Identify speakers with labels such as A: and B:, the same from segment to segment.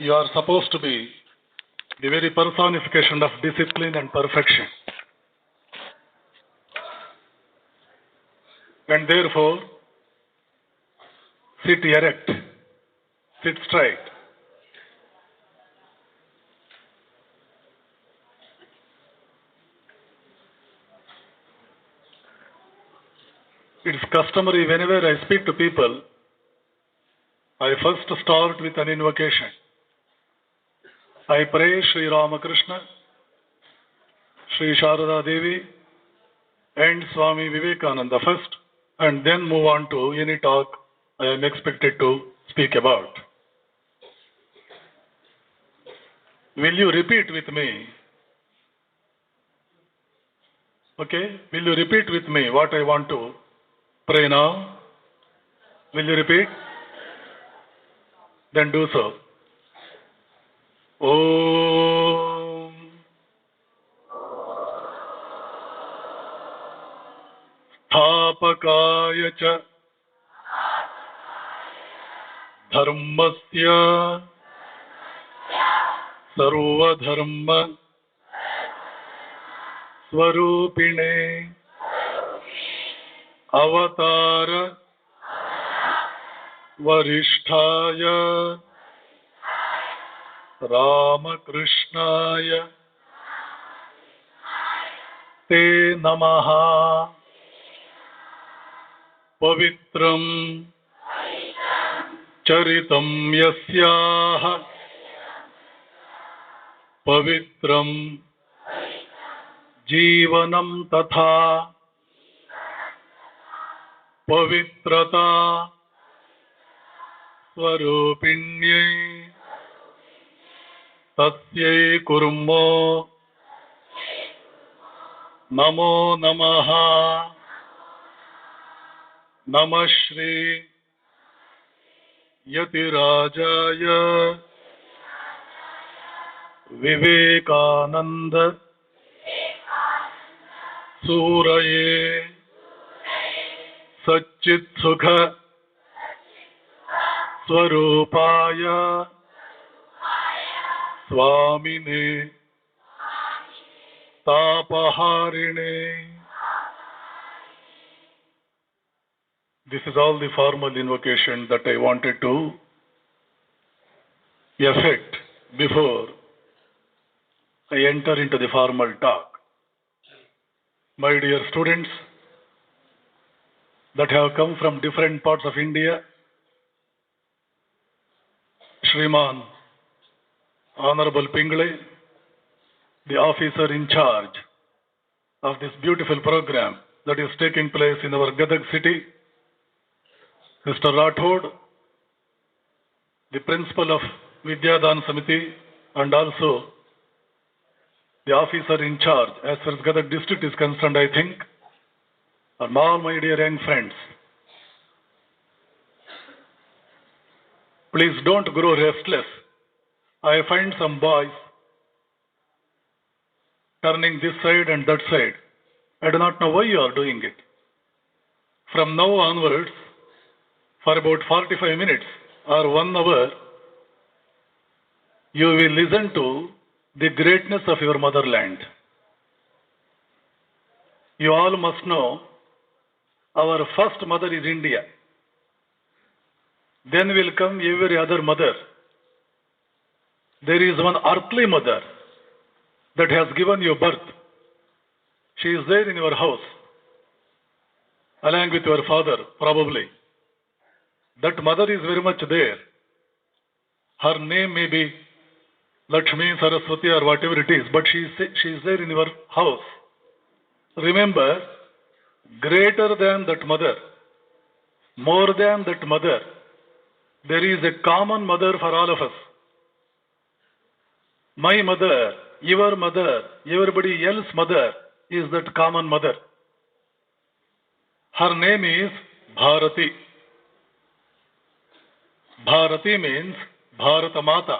A: You are supposed to be the very personification of discipline and perfection. And therefore, sit erect, sit straight. It is customary whenever I speak to people, I first start with an invocation. I pray Sri Ramakrishna, Sri Sharada Devi, and Swami Vivekananda first, and then move on to any talk I am expected to speak about. Will you repeat with me? Okay? Will you repeat with me what I want to pray now? Will you repeat? Then do so. Om Thapakaya cha Dharmasya Sarvadharma Swarupine Avatara Varishtaya Ramakrishnaya Te Namaha Pavitram Charitam Yasyaha Pavitram Jivanam Tatha Pavitrata Swarupinyai Tasyai Kurmo Namo Namaha Namah Shri Yatirajaya Vivekananda Suraye Satchit Sukha Swarupaya Swamine Tapaharine. This is all the formal invocation that I wanted to effect before I enter into the formal talk. My dear students that have come from different parts of India, Shriman Honorable Pingle, the officer in charge of this beautiful program that is taking place in our Gadag city, Mr. Rathod, the principal of Vidyadhan Samiti, and also the officer in charge as far as Gadag district is concerned, I think, and all my dear young friends. Please don't grow restless. I find some boys turning this side and that side. I do not know why you are doing it. From now onwards, for about 45 minutes or 1 hour, you will listen to the greatness of your motherland. You all must know our first mother is India. Then will come every other mother. There is one earthly mother that has given you birth. She is there in your house, along with your father, probably. That mother is very much there. Her name may be Lakshmi, Saraswati, or whatever it is, but she is there in your house. Remember, greater than that mother, more than that mother, there is a common mother for all of us. My mother, your mother, everybody else's mother is that common mother. Her name is Bharati. Bharati means Bharata Mata.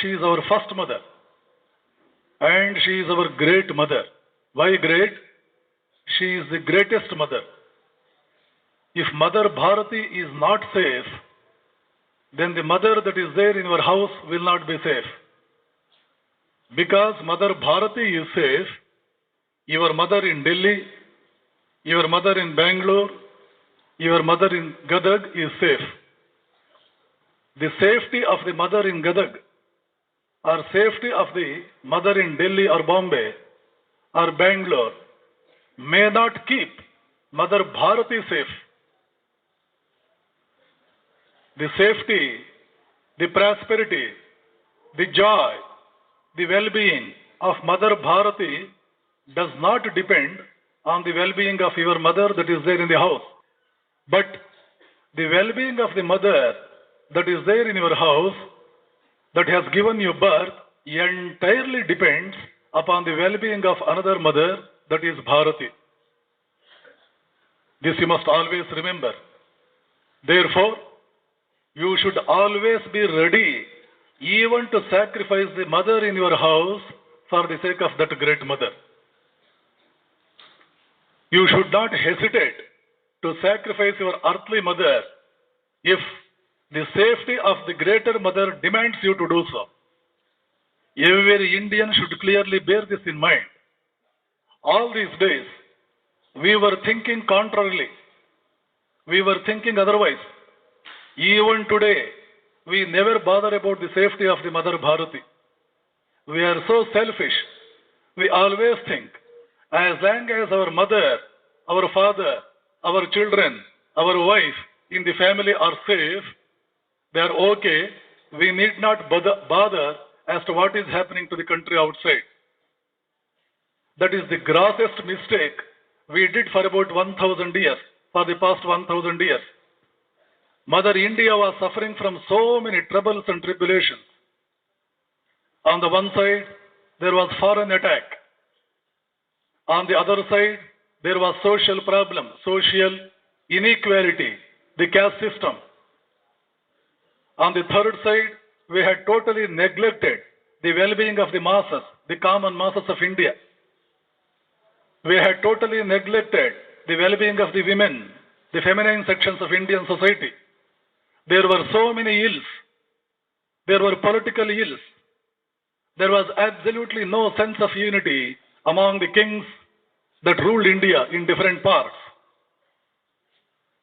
A: She is our first mother. And she is our great mother. Why great? She is the greatest mother. If Mother Bharati is not safe, then the mother that is there in your house will not be safe. Because Mother Bharati is safe, your mother in Delhi, your mother in Bangalore, your mother in Gadag is safe. The safety of the mother in Gadag or safety of the mother in Delhi or Bombay or Bangalore may not keep Mother Bharati safe. The safety, the prosperity, the joy, the well-being of Mother Bharati does not depend on the well-being of your mother that is there in the house. But the well-being of the mother that is there in your house that has given you birth entirely depends upon the well-being of another mother that is Bharati. This you must always remember. Therefore, you should always be ready even to sacrifice the mother in your house for the sake of that great mother. You should not hesitate to sacrifice your earthly mother if the safety of the greater mother demands you to do so. Every Indian should clearly bear this in mind. All these days, we were thinking contrarily. We were thinking otherwise. Even today, we never bother about the safety of the Mother Bharati. We are so selfish. We always think, as long as our mother, our father, our children, our wife in the family are safe, they are okay. We need not bother as to what is happening to the country outside. That is the grossest mistake we did for about 1,000 years, for the past 1,000 years. Mother India was suffering from so many troubles and tribulations. On the one side, there was foreign attack. On the other side, there was social problem, social inequality, the caste system. On the third side, we had totally neglected the well-being of the masses, the common masses of India. We had totally neglected the well-being of the women, the feminine sections of Indian society. There were so many ills. There were political ills. There was absolutely no sense of unity among the kings that ruled India in different parts.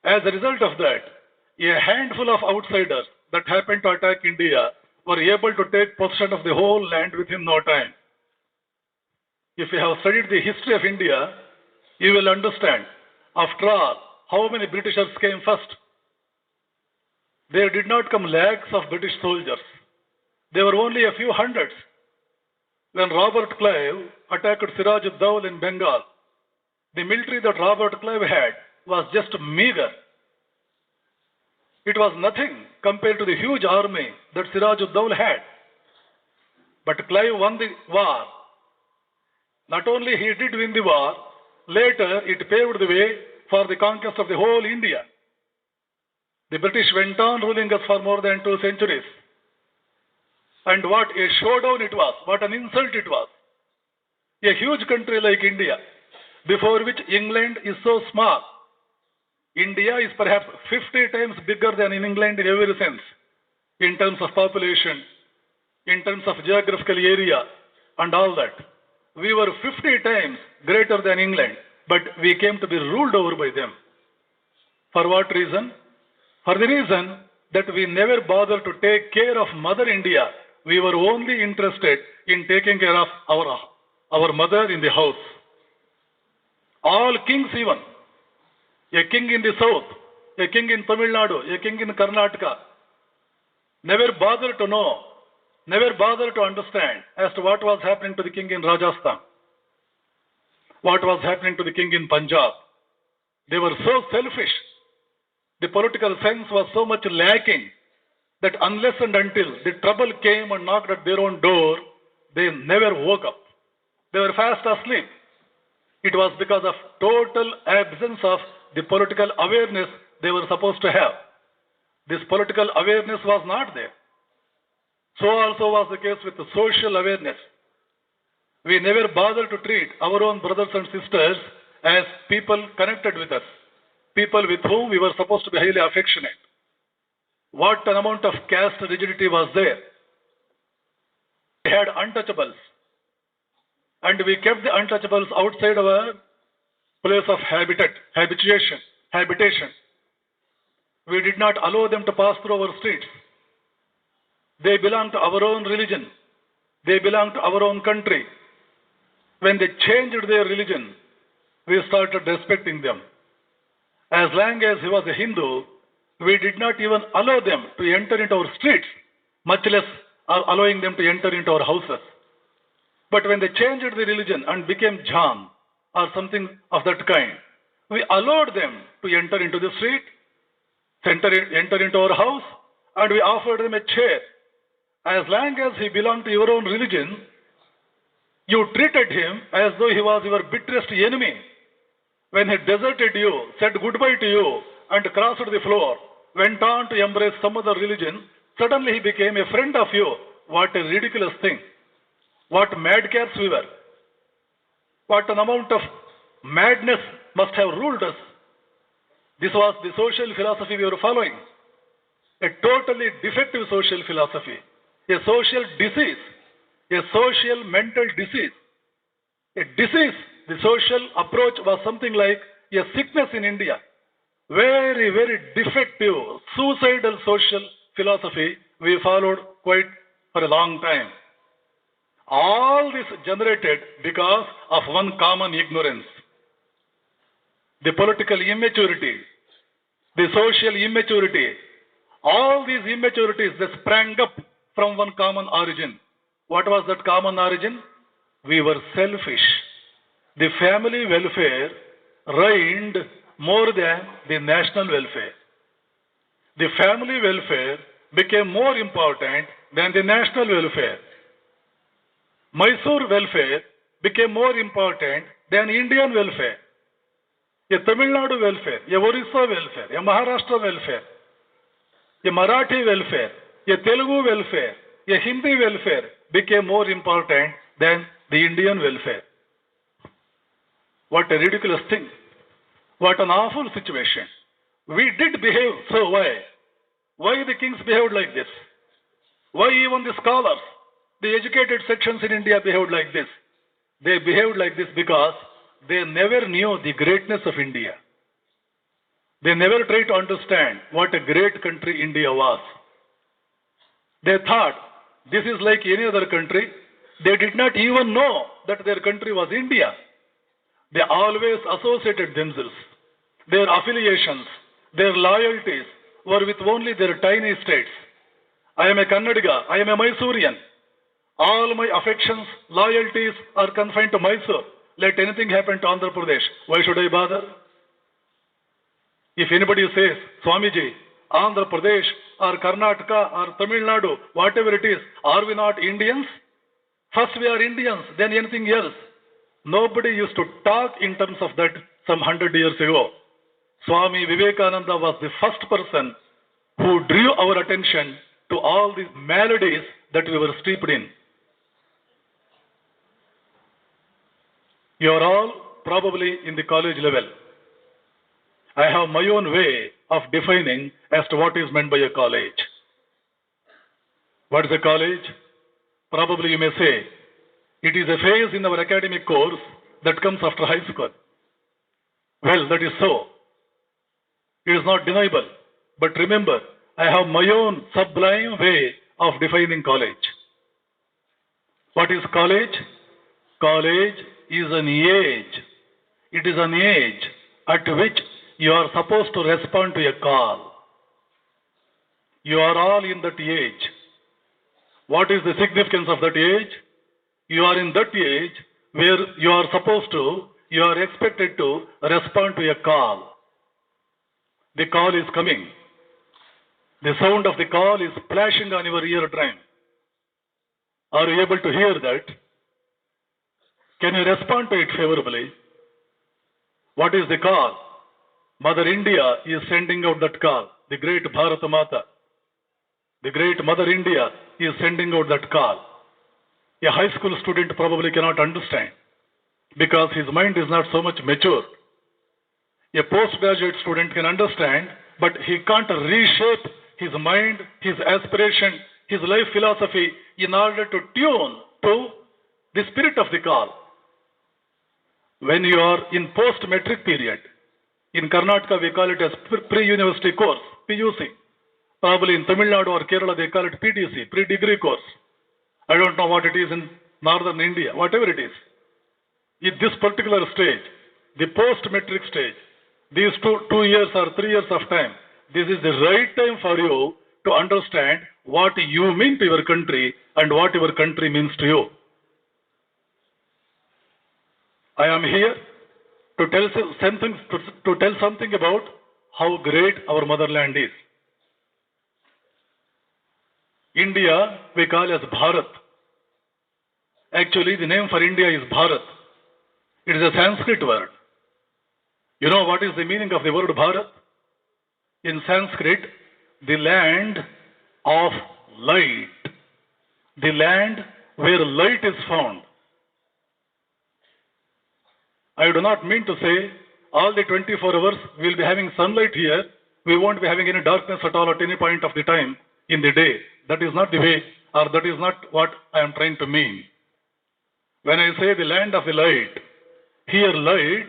A: As a result of that, a handful of outsiders that happened to attack India were able to take possession of the whole land within no time. If you have studied the history of India, you will understand, after all, how many Britishers came first. There did not come lakhs of British soldiers. There were only a few hundreds. When Robert Clive attacked Siraj-ud-Dawla in Bengal, the military that Robert Clive had was just meager. It was nothing compared to the huge army that Siraj-ud-Dawla had. But Clive won the war. Not only he did win the war, later it paved the way for the conquest of the whole India. The British went on ruling us for more than 2 centuries. And what a showdown it was, what an insult it was. A huge country like India, before which England is so small. India is perhaps 50 times bigger than in England in every sense, in terms of population, in terms of geographical area, and all that. We were 50 times greater than England, but we came to be ruled over by them. For what reason? For the reason that we never bothered to take care of Mother India. We were only interested in taking care of our mother in the house. All kings even, a king in the south, a king in Tamil Nadu, a king in Karnataka, never bothered to know, never bothered to understand as to what was happening to the king in Rajasthan, what was happening to the king in Punjab. They were so selfish. The political sense was so much lacking that unless and until the trouble came and knocked at their own door, they never woke up. They were fast asleep. It was because of total absence of the political awareness they were supposed to have. This political awareness was not there. So also was the case with the social awareness. We never bothered to treat our own brothers and sisters as people connected with us, people with whom we were supposed to be highly affectionate. What an amount of caste rigidity was there. We had untouchables, and we kept the untouchables outside our place of habitation. We did not allow them to pass through our streets. They belong to our own religion. They belong to our own country. When they changed their religion, we started respecting them. As long as he was a Hindu, we did not even allow them to enter into our streets, much less allowing them to enter into our houses. But when they changed the religion and became Jhan or something of that kind, we allowed them to enter into the street, enter into our house, and we offered them a chair. As long as he belonged to your own religion, you treated him as though he was your bitterest enemy. When he deserted you, said goodbye to you, and crossed the floor, went on to embrace some other religion, suddenly he became a friend of you. What a ridiculous thing. What madcaps we were. What an amount of madness must have ruled us. This was the social philosophy we were following. A totally defective social philosophy. A social disease. A social mental disease. A disease. The social approach was something like a sickness in India. Very, very defective, suicidal social philosophy we followed quite for a long time. All this generated because of one common ignorance. The political immaturity, the social immaturity, all these immaturities, they sprang up from one common origin. What was that common origin? We were selfish. The family welfare reigned more than the national welfare. The family welfare became more important than the national welfare. Mysore welfare became more important than Indian welfare. A Tamil Nadu welfare, a Orissa welfare, a Maharashtra welfare, a Marathi welfare, a Telugu welfare, a Hindi welfare became more important than the Indian welfare. What a ridiculous thing. What an awful situation. We did behave, so why? Why the kings behaved like this? Why even the scholars, the educated sections in India behaved like this? They behaved like this because they never knew the greatness of India. They never tried to understand what a great country India was. They thought this is like any other country. They did not even know that their country was India. They always associated themselves, their affiliations, their loyalties were with only their tiny states. I am a Kannadiga, I am a Mysorean. All my affections, loyalties are confined to Mysore. Let anything happen to Andhra Pradesh. Why should I bother? If anybody says, Swamiji, Andhra Pradesh or Karnataka or Tamil Nadu, whatever it is, are we not Indians? First we are Indians, then anything else. Nobody used to talk in terms of that some 100 years ago. Swami Vivekananda was the first person who drew our attention to all these maladies that we were steeped in. You are all probably in the college level. I have my own way of defining as to what is meant by a college. What is a college? Probably you may say, it is a phase in our academic course that comes after high school. Well, that is so. It is not deniable. But remember, I have my own sublime way of defining college. What is college? College is an age. It is an age at which you are supposed to respond to a call. You are all in that age. What is the significance of that age? You are in that age where you are expected to respond to a call. The call is coming. The sound of the call is flashing on your eardrum. Are you able to hear that? Can you respond to it favorably? What is the call? Mother India is sending out that call. The great Bharata Mata. The great Mother India is sending out that call. A high school student probably cannot understand because his mind is not so much mature. A postgraduate student can understand, but he can't reshape his mind, his aspiration, his life philosophy in order to tune to the spirit of the call. When you are in post-metric period, in Karnataka we call it as pre-university course, PUC. Probably in Tamil Nadu or Kerala they call it PDC, pre-degree course. I don't know what it is in northern India, whatever it is. In this particular stage, the post-metric stage, these 2 years or 3 years of time, this is the right time for you to understand what you mean to your country and what your country means to you. I am here to tell something about how great our motherland is. India we call as Bharat. Actually, the name for India is Bharat. It is a Sanskrit word. You know what is the meaning of the word Bharat? In Sanskrit, the land of light. The land where light is found. I do not mean to say all the 24 hours we will be having sunlight here. We won't be having any darkness at all at any point of the time in the day. That is not the way, or that is not what I am trying to mean. When I say the land of the light, here light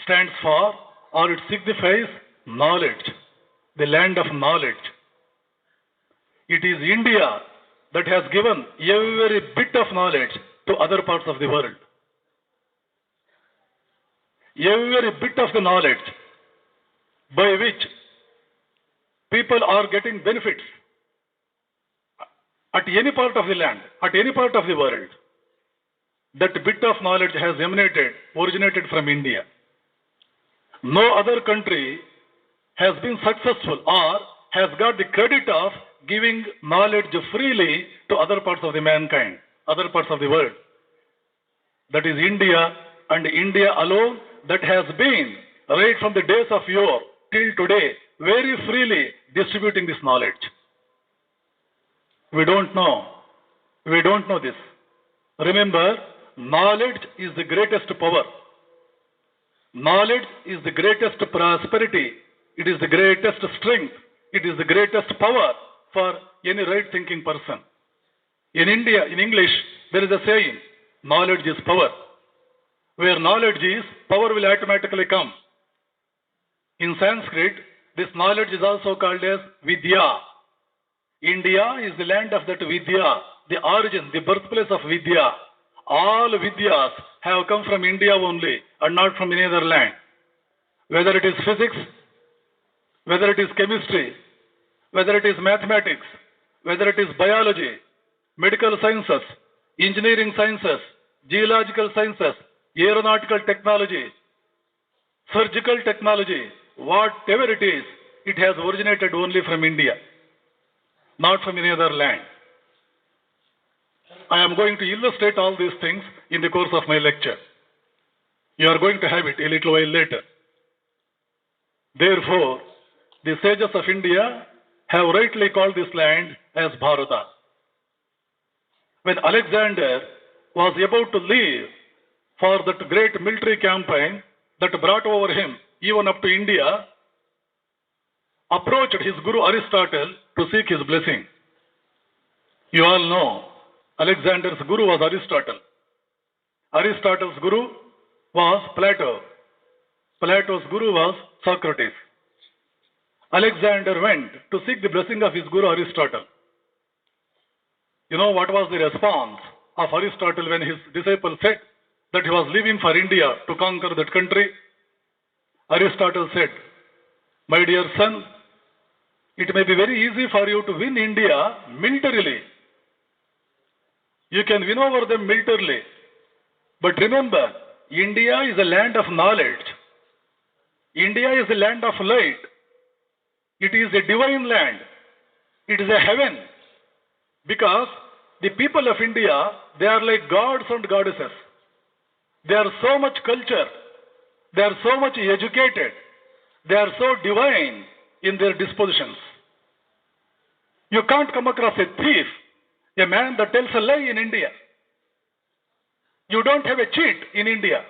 A: stands for, or it signifies knowledge, the land of knowledge. It is India that has given every bit of knowledge to other parts of the world. Every bit of the knowledge by which people are getting benefits at any part of the land, at any part of the world, that bit of knowledge has originated from India. No other country has been successful or has got the credit of giving knowledge freely to other parts of the mankind, other parts of the world. That is India, and India alone that has been, right from the days of yore till today, very freely distributing this knowledge. We don't know this. Remember, knowledge is the greatest power. Knowledge is the greatest prosperity. It is the greatest strength. It is the greatest power for any right-thinking person. In India, in English, there is a saying, knowledge is power. Where knowledge is, power will automatically come. In Sanskrit, this knowledge is also called as Vidya. India is the land of that Vidya, the origin, the birthplace of Vidya. All Vidyas have come from India only and not from any other land. Whether it is physics, whether it is chemistry, whether it is mathematics, whether it is biology, medical sciences, engineering sciences, geological sciences, aeronautical technology, surgical technology, whatever it is, it has originated only from India, not from any other land. I am going to illustrate all these things in the course of my lecture. You are going to have it a little while later. Therefore, the sages of India have rightly called this land as Bharata. When Alexander was about to leave for that great military campaign that brought over him even up to India, approached his guru Aristotle to seek his blessing. You all know Alexander's guru was Aristotle. Aristotle's guru was Plato. Plato's guru was Socrates. Alexander went to seek the blessing of his guru Aristotle. You know what was the response of Aristotle when his disciple said that he was leaving for India to conquer that country? Aristotle said, "My dear son, it may be very easy for you to win India militarily. You can win over them militarily. But remember, India is a land of knowledge. India is a land of light. It is a divine land. It is a heaven. Because the people of India, they are like gods and goddesses. They are so much cultured. They are so much educated. They are so divine in their dispositions. You can't come across a thief, a man that tells a lie in India. You don't have a cheat in India.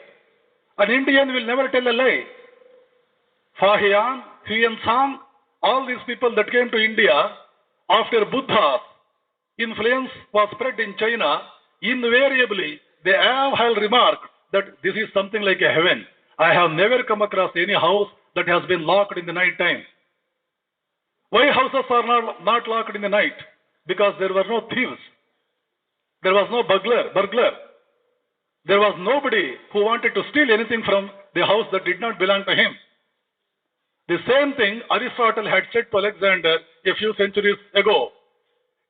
A: An Indian will never tell a lie. Fahiyan, Huyan Sang, all these people that came to India after Buddha's influence was spread in China, invariably they have remarked that this is something like a heaven. I have never come across any house that has been locked in the night time. Why houses are not locked in the night? Because there were no thieves. There was no burglar. There was nobody who wanted to steal anything from the house that did not belong to him. The same thing Aristotle had said to Alexander a few centuries ago.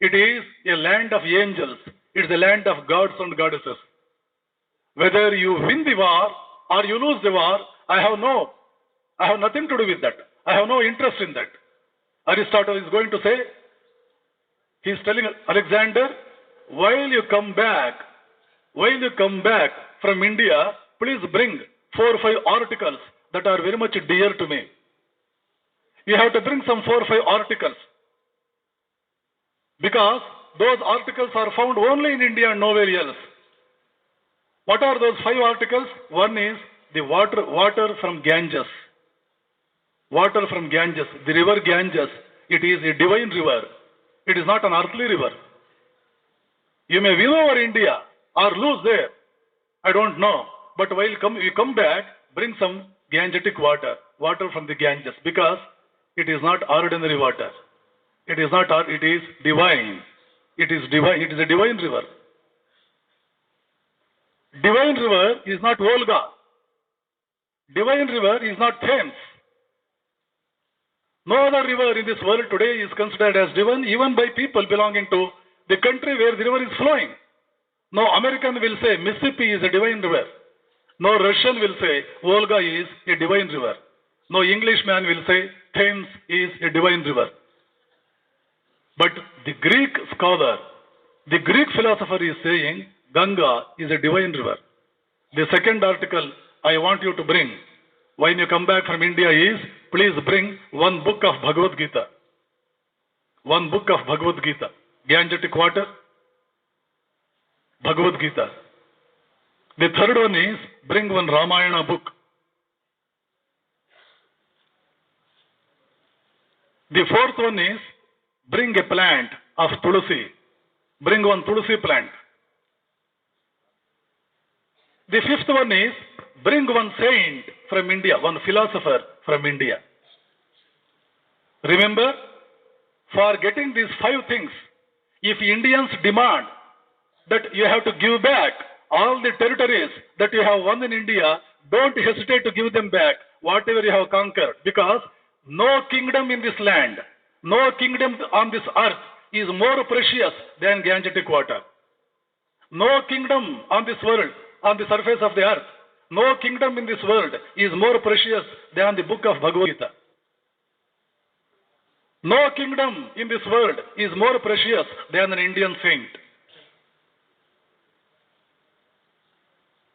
A: It is a land of angels. It is a land of gods and goddesses. Whether you win the war or you lose the war, I have nothing to do with that. I have no interest in that. Aristotle is going to say, he is telling Alexander, while you come back from India, please bring 4 or 5 articles that are very much dear to me. You have to bring some 4 or 5 articles, because those articles are found only in India and nowhere else. What are those 5 articles? One is the water from Ganges. Water from Ganges, the river Ganges, it is a divine river. It is not an earthly river. You may win over India or lose there. I don't know. But while you come back, bring some Gangetic water from the Ganges, because it is not ordinary water. It is divine. It is divine. It is a divine river. Divine river is not Volga. Divine river is not Thames. No other river in this world today is considered as divine, even by people belonging to the country where the river is flowing. No American will say Mississippi is a divine river. No Russian will say Volga is a divine river. No Englishman will say Thames is a divine river. But the Greek scholar, the Greek philosopher is saying Ganga is a divine river. The second article I want you to bring when you come back from India is, please bring 1 book of Bhagavad Gita. 1 book of Bhagavad Gita. Gangetic water, Bhagavad Gita. The third one is, bring 1 Ramayana book. The fourth one is, bring a plant of Tulsi. Bring 1 Tulsi plant. The fifth one is, bring 1 saint from India, 1 philosopher from India. Remember, for getting these 5 things, if Indians demand that you have to give back all the territories that you have won in India, don't hesitate to give them back, whatever you have conquered, because no kingdom in this land, no kingdom on this earth is more precious than Gangetic water. No kingdom on this world, on the surface of the earth, no kingdom in this world is more precious than the book of Bhagavad Gita. No kingdom in this world is more precious than an Indian saint.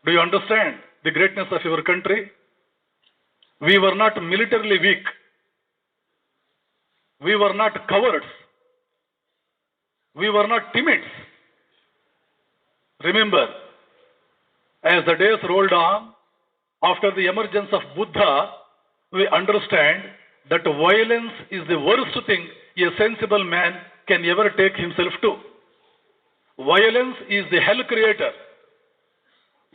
A: Do you understand the greatness of your country? We were not militarily weak. We were not cowards. We were not timid. Remember, as the days rolled on, after the emergence of Buddha, we understand that violence is the worst thing a sensible man can ever take himself to. Violence is the hell creator.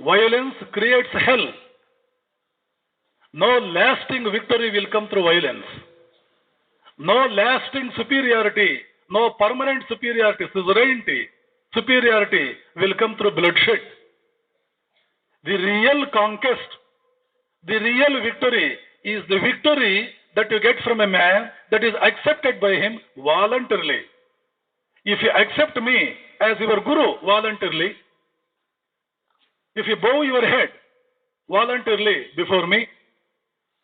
A: Violence creates hell. No lasting victory will come through violence. No lasting superiority, no permanent superiority, suzerainty, superiority will come through bloodshed. The real conquest, the real victory is the victory that you get from a man that is accepted by him voluntarily. If you accept me as your guru voluntarily, if you bow your head voluntarily before me,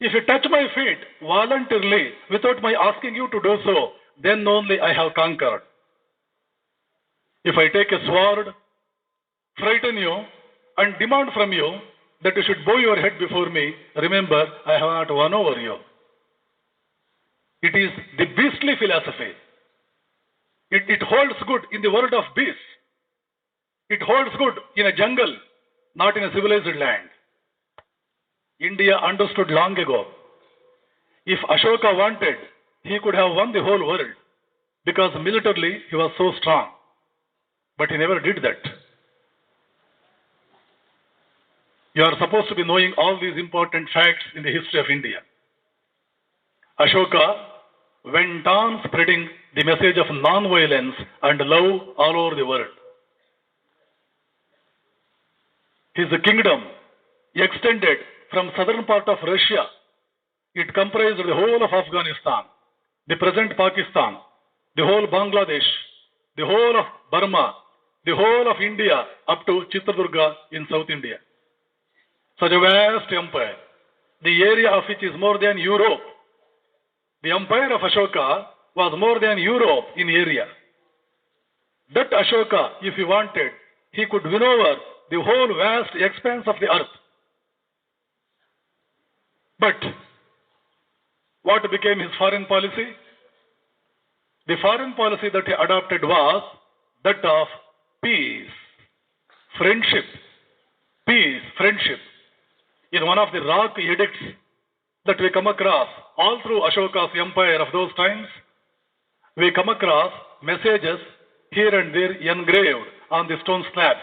A: if you touch my feet voluntarily without my asking you to do so, then only I have conquered. If I take a sword, frighten you, and demand from you that you should bow your head before me, remember, I have not won over you. It is the beastly philosophy. It holds good in the world of beasts. It holds good in a jungle, not in a civilized land. India understood long ago. If Ashoka wanted he could have won the whole world because militarily he was so strong. But he never did that. You are supposed to be knowing all these important facts in the history of India. Ashoka went on spreading the message of non-violence and love all over the world. His kingdom extended from southern part of Russia. It comprised the whole of Afghanistan, the present Pakistan, the whole Bangladesh, the whole of Burma, the whole of India up to Chitradurga in South India. Such a vast empire, the area of which is more than Europe. The empire of Ashoka was more than Europe in area. That Ashoka, if he wanted, he could win over the whole vast expanse of the earth. But what became his foreign policy? The foreign policy that he adopted was that of peace, friendship, peace, friendship. In one of the rock edicts that we come across all through Ashoka's empire of those times, we come across messages here and there engraved on the stone slabs.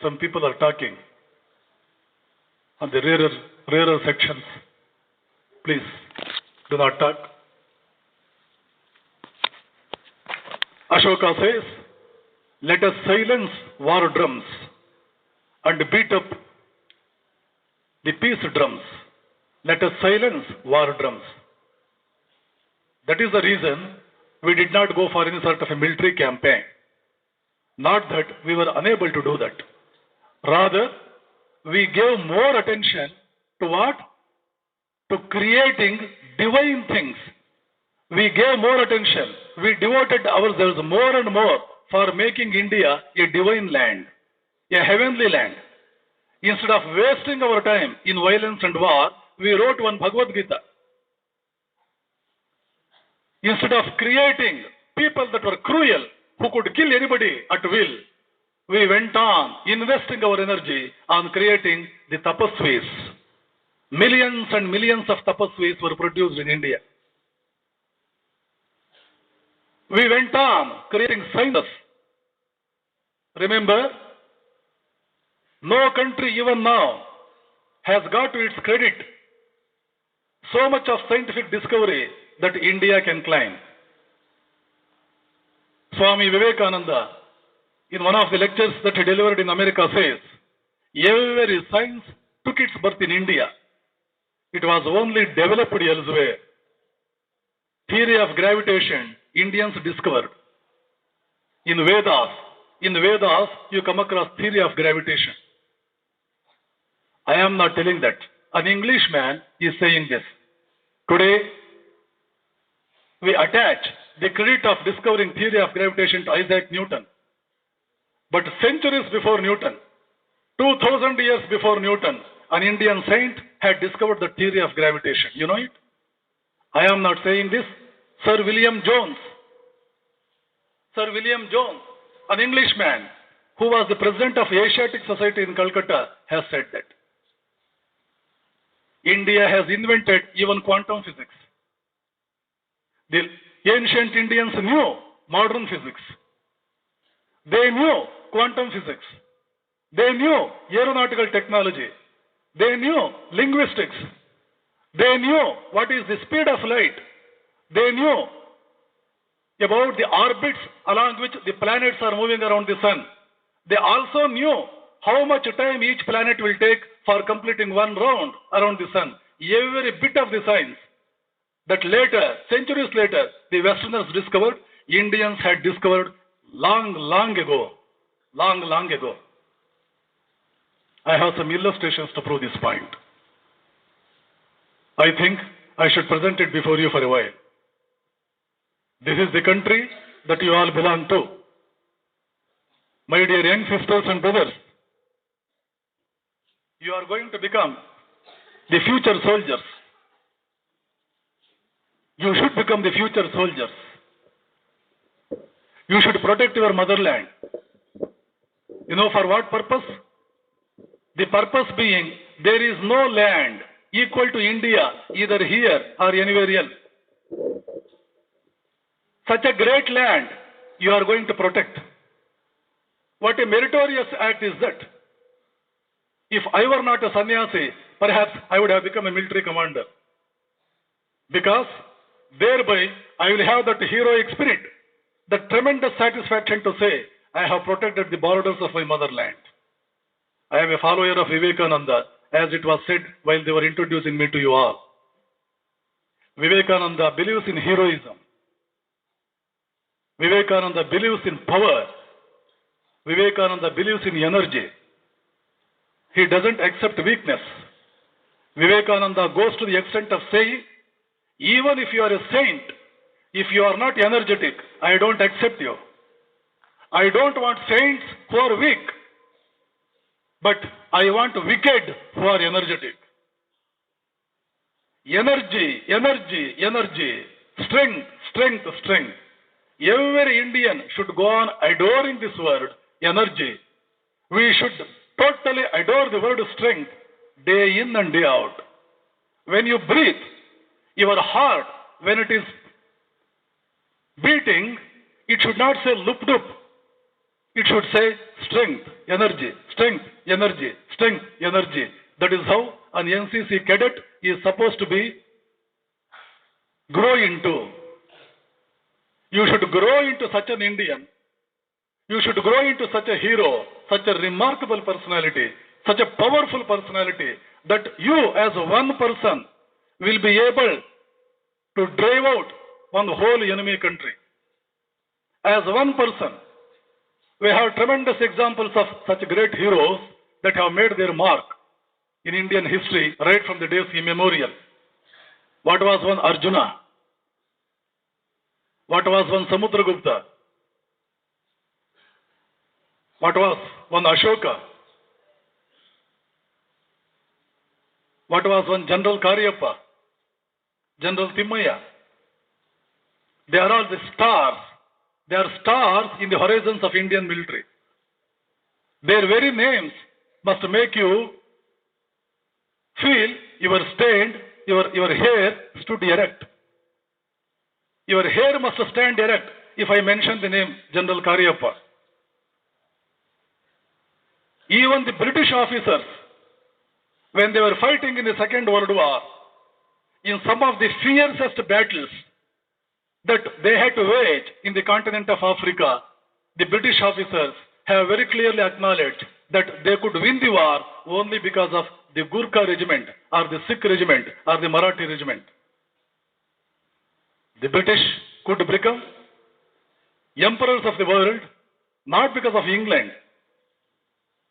A: Some people are talking on the rarer sections. Please do not talk. Ashoka says, let us silence war drums and beat up the peace drums. Let us silence war drums. That is the reason we did not go for any sort of a military campaign. Not that we were unable to do that. Rather, we gave more attention to what? To creating divine things. We gave more attention. We devoted ourselves more and more for making India a divine land, a heavenly land. Instead of wasting our time in violence and war, we wrote one Bhagavad Gita. Instead of creating people that were cruel, who could kill anybody at will, we went on investing our energy on creating the tapasvis. Millions and millions of tapasvis were produced in India. We went on creating scientists. Remember, no country even now has got to its credit so much of scientific discovery that India can claim. Swami Vivekananda, in one of the lectures that he delivered in America, says, every science took its birth in India. It was only developed elsewhere. Theory of gravitation, Indians discovered. In Vedas, you come across theory of gravitation. I am not telling that. An Englishman is saying this. Today, we attach the credit of discovering theory of gravitation to Isaac Newton. But centuries before Newton, 2000 years before Newton, an Indian saint had discovered the theory of gravitation. You know it? I am not saying this. Sir William Jones, an Englishman who was the president of Asiatic Society in Calcutta, has said that. India has invented even quantum physics. The ancient Indians knew modern physics. They knew quantum physics. They knew aeronautical technology. They knew linguistics. They knew what is the speed of light. They knew about the orbits along which the planets are moving around the sun. They also knew how much time each planet will take for completing one round around the sun. Every bit of the science that later, centuries later, the Westerners discovered, Indians had discovered long ago. I have some illustrations to prove this point. I think I should present it before you for a while. This is the country that you all belong to. My dear young sisters and brothers, you are going to become the future soldiers. You should become the future soldiers. You should protect your motherland. You know for what purpose? The purpose being, there is no land equal to India, either here or anywhere else. Such a great land you are going to protect. What a meritorious act is that. If I were not a sannyasi, perhaps I would have become a military commander. Because thereby I will have that heroic spirit, that tremendous satisfaction to say, I have protected the borders of my motherland. I am a follower of Vivekananda, as it was said while they were introducing me to you all. Vivekananda believes in heroism. Vivekananda believes in power. Vivekananda believes in energy. He doesn't accept weakness. Vivekananda goes to the extent of saying, even if you are a saint, if you are not energetic, I don't accept you. I don't want saints who are weak, but I want wicked who are energetic. Energy, energy, energy, strength, strength, strength. Every Indian should go on adoring this word, energy. We should totally adore the word strength, day in and day out. When you breathe, your heart, when it is beating, it should not say loop-doop. It should say strength, energy, strength, energy, strength, energy. That is how an NCC cadet is supposed to be grow into. You should grow into such an Indian. You should grow into such a hero, such a remarkable personality, such a powerful personality, that you as one person will be able to drive out one whole enemy country. As one person, we have tremendous examples of such great heroes that have made their mark in Indian history right from the days immemorial. What was one Arjuna? What was one Samudragupta? What was one Ashoka? What was one General Karyappa? General Timmaya? They are all the stars. They are stars in the horizons of Indian military. Their very names must make you feel your hair stood erect. Your hair must stand erect if I mention the name General Karyappa. Even the British officers, when they were fighting in the Second World War, in some of the fiercest battles that they had to wage in the continent of Africa, the British officers have very clearly acknowledged that they could win the war only because of the Gurkha regiment or the Sikh regiment or the Marathi regiment. The British could become emperors of the world not because of England.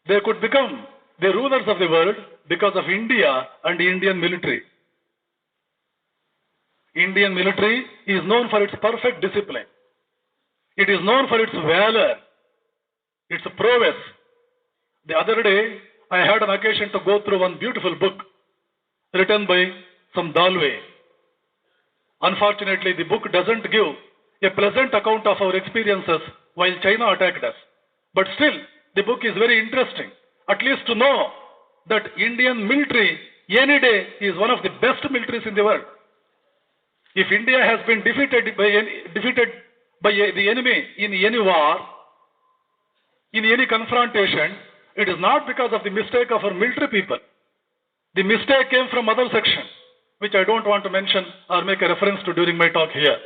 A: They could become the rulers of the world because of India and the Indian military. Indian military is known for its perfect discipline. It is known for its valor, its prowess. The other day, I had an occasion to go through one beautiful book written by some Dalway. Unfortunately, the book doesn't give a pleasant account of our experiences while China attacked us. But still, the book is very interesting, at least to know that Indian military any day is one of the best militaries in the world. If India has been defeated by the enemy in any war, in any confrontation, it is not because of the mistake of our military people. The mistake came from other section, which I don't want to mention or make a reference to during my talk here.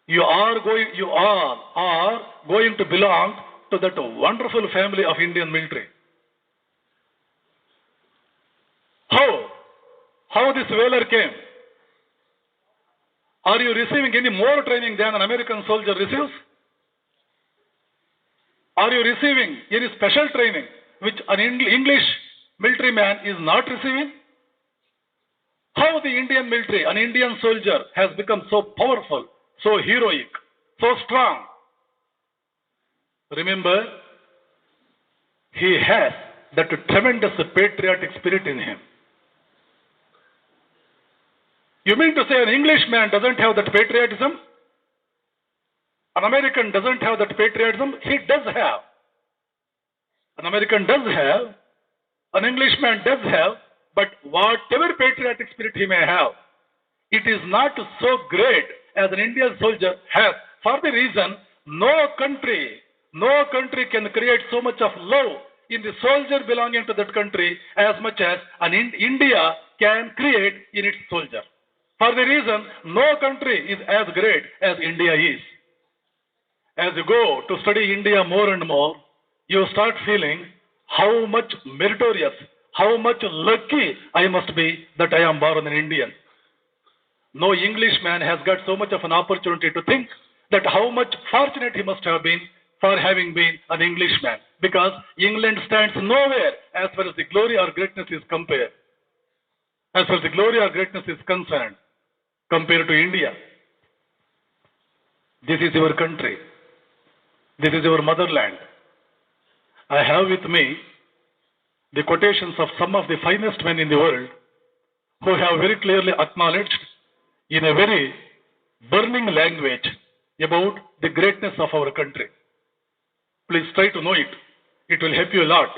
A: You are going to belong to that wonderful family of Indian military. How this valor came? Are you receiving any more training than an American soldier receives? Are you receiving any special training which an English military man is not receiving? How the Indian military, an Indian soldier, has become so powerful, so heroic, so strong? Remember, he has that tremendous patriotic spirit in him. You mean to say an Englishman doesn't have that patriotism? An American doesn't have that patriotism? He does have. An American does have. An Englishman does have. But whatever patriotic spirit he may have, it is not so great as an Indian soldier has. For the reason, no country can create so much of love in the soldier belonging to that country as much as India can create in its soldier. For the reason, no country is as great as India is. As you go to study India more and more, you start feeling how much meritorious, how much lucky I must be that I am born an Indian. No Englishman has got so much of an opportunity to think that how much fortunate he must have been for having been an Englishman. Because England stands nowhere as far as the glory or greatness is compared. As far as the glory or greatness is concerned, compared to India. This is your country. This is your motherland. I have with me the quotations of some of the finest men in the world who have very clearly acknowledged in a very burning language about the greatness of our country. Please try to know it. It will help you a lot.